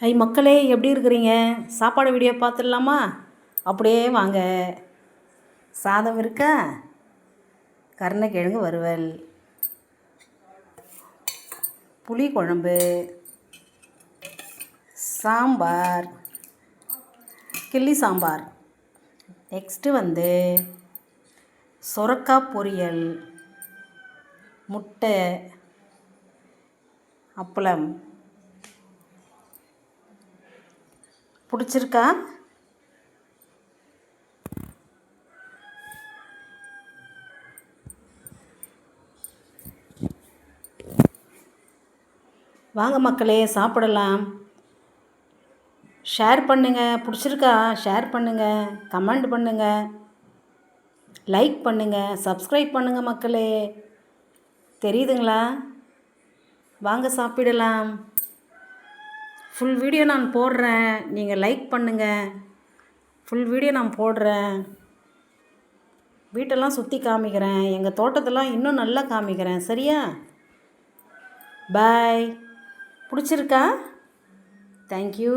ஐ மக்களே, எப்படி இருக்கிறீங்க? சாப்பாடு வீடியோ பார்த்துடலாமா? அப்படியே வாங்க. சாதம் இருக்கா, கருணைக்கிழங்கு வறுவல், புளி குழம்பு, சாம்பார், கிள்ளி சாம்பார், நெக்ஸ்ட்டு சொரக்காய் பொரியல், முட்டை, அப்பளம். பிடிச்சிருக்கா? வாங்க மக்களே, சாப்பிடலாம். ஷேர் பண்ணுங்கள். பிடிச்சிருக்கா? ஷேர் பண்ணுங்கள், கமெண்ட் பண்ணுங்கள், லைக் பண்ணுங்கள், சப்ஸ்கிரைப் பண்ணுங்கள் மக்களே. தெரியுதுங்களா? வாங்க சாப்பிடலாம். ஃபுல் வீடியோ நான் போடுறேன், நீங்கள் லைக் பண்ணுங்கள். ஃபுல் வீடியோ நான் போடுறேன். வீட்டெல்லாம் சுற்றி காமிக்கிறேன், எங்கள் தோட்டத்தெல்லாம் இன்னும் நல்லா காமிக்கிறேன். சரியா? பாய். பிடிச்சிருக்கா? தேங்க்யூ.